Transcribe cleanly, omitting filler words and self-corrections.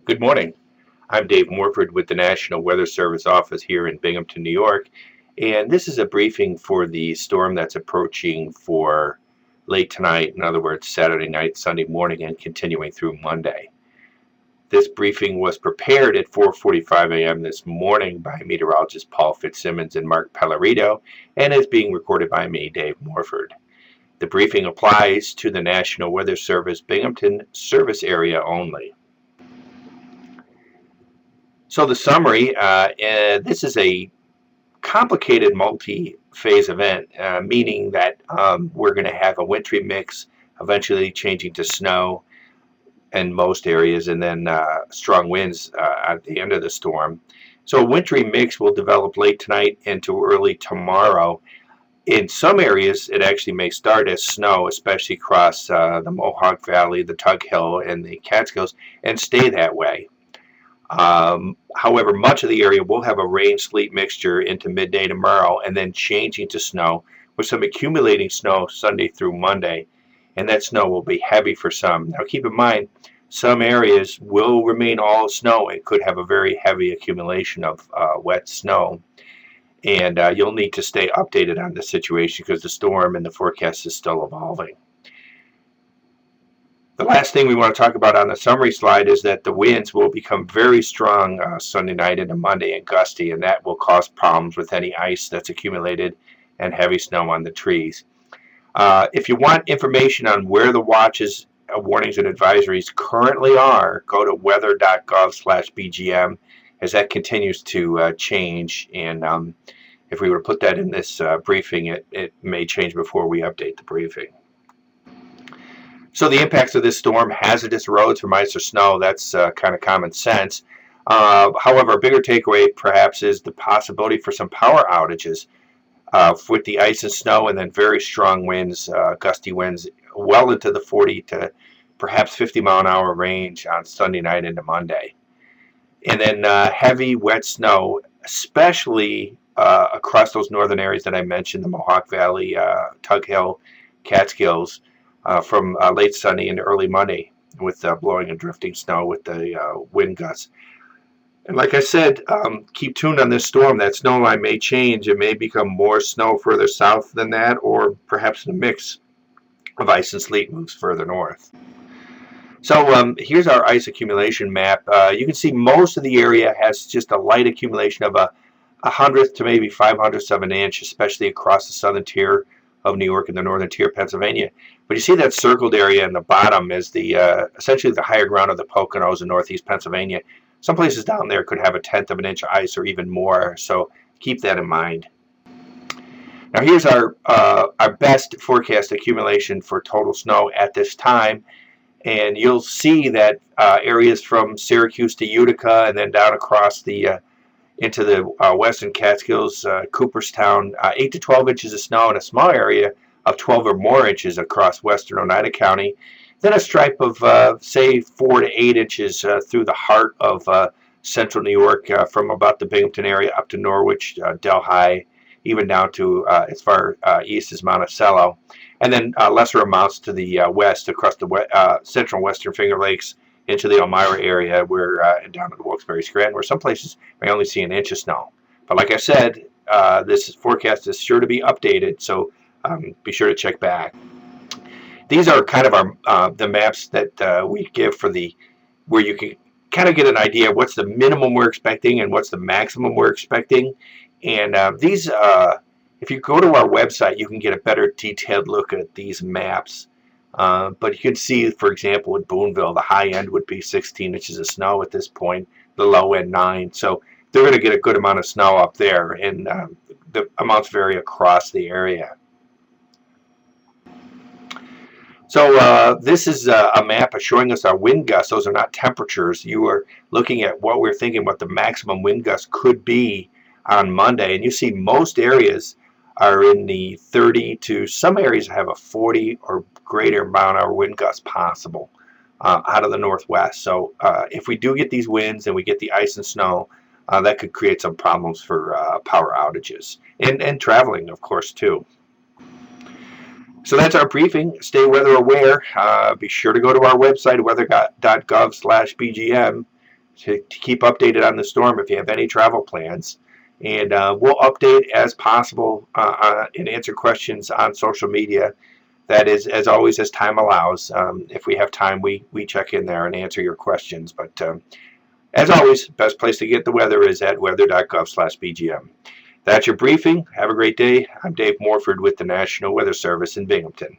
Good morning. I'm Dave Morford with the National Weather Service office here in Binghamton, New York, and this is a briefing for the storm that's approaching for late tonight, in other words, Saturday night, Sunday morning, and continuing through Monday. This briefing was prepared at 4:45 a.m. this morning by meteorologists Paul Fitzsimmons and Mark Pellerito, and is being recorded by me, Dave Morford. The briefing applies to the National Weather Service Binghamton service area only. So the summary, this is a complicated multi-phase event, meaning that we're going to have a wintry mix, eventually changing to snow in most areas, and then strong winds at the end of the storm. So a wintry mix will develop late tonight into early tomorrow. In some areas, it actually may start as snow, especially across the Mohawk Valley, the Tug Hill, and the Catskills, and stay that way. However, much of the area will have a rain-sleet mixture into midday tomorrow and then changing to snow with some accumulating snow Sunday through Monday. And that snow will be heavy for some. Now keep in mind, some areas will remain all snow and could have a very heavy accumulation of wet snow. And you'll need to stay updated on the situation because the storm and the forecast is still evolving. The last thing we want to talk about on the summary slide is that the winds will become very strong Sunday night into Monday and gusty, and that will cause problems with any ice that's accumulated and heavy snow on the trees. If you want information on where the watches, warnings, and advisories currently are, go to weather.gov/BGM as that continues to change. And if we were to put that in this briefing, it may change before we update the briefing. So the impacts of this storm: hazardous roads from ice or snow, that's kind of common sense. However, a bigger takeaway perhaps is the possibility for some power outages with the ice and snow, and then very strong winds, gusty winds, well into the 40 to perhaps 50-mile-an-hour range on Sunday night into Monday. And then heavy, wet snow, especially across those northern areas that I mentioned, the Mohawk Valley, Tug Hill, Catskills, from late Sunday into early Monday with blowing and drifting snow with the wind gusts. And like I said, keep tuned on this storm. That snow line may change. It may become more snow further south than that, or perhaps the mix of ice and sleet moves further north. So here's our ice accumulation map. You can see most of the area has just a light accumulation of a hundredth to maybe 500ths of an inch, especially across the southern tier of New York and the northern tier of Pennsylvania. But you see that circled area in the bottom is the essentially the higher ground of the Poconos in northeast Pennsylvania. Some places down there could have a tenth of an inch of ice or even more, so keep that in mind. Now here's our best forecast accumulation for total snow at this time, and you'll see that areas from Syracuse to Utica and then down across the into the western Catskills, Cooperstown, 8 to 12 inches of snow in a small area of 12 or more inches across western Oneida County. Then a stripe of, say, 4 to 8 inches through the heart of central New York, from about the Binghamton area up to Norwich, Delhi, even down to as far east as Monticello. And then lesser amounts to the west across the central and western Finger Lakes, into the Elmira area, where down to the Wilkes-Barre, Scranton, where some places may only see an inch of snow. But like I said, this forecast is sure to be updated, so be sure to check back. These are kind of our the maps that we give for where you can kind of get an idea of what's the minimum we're expecting and what's the maximum we're expecting. And these, if you go to our website, you can get a better detailed look at these maps. But you can see, for example, at Boonville, the high end would be 16 inches of snow at this point, the low end 9. So they're going to get a good amount of snow up there, and the amounts vary across the area. So this is a map showing us our wind gusts. Those are not temperatures. You are looking at what we're thinking what the maximum wind gust could be on Monday, and you see most areas are in the 30 to some areas have a 40 or greater mile-an-hour wind gust possible out of the northwest. So if we do get these winds and we get the ice and snow, that could create some problems for power outages and traveling, of course, too. So that's our briefing. Stay weather aware. Be sure to go to our website, weather.gov/BGM, to keep updated on the storm if you have any travel plans. And we'll update as possible and answer questions on social media. That is, as always, as time allows. If we have time, we check in there and answer your questions. But as always, best place to get the weather is at weather.gov/BGM. That's your briefing. Have a great day. I'm Dave Morford with the National Weather Service in Binghamton.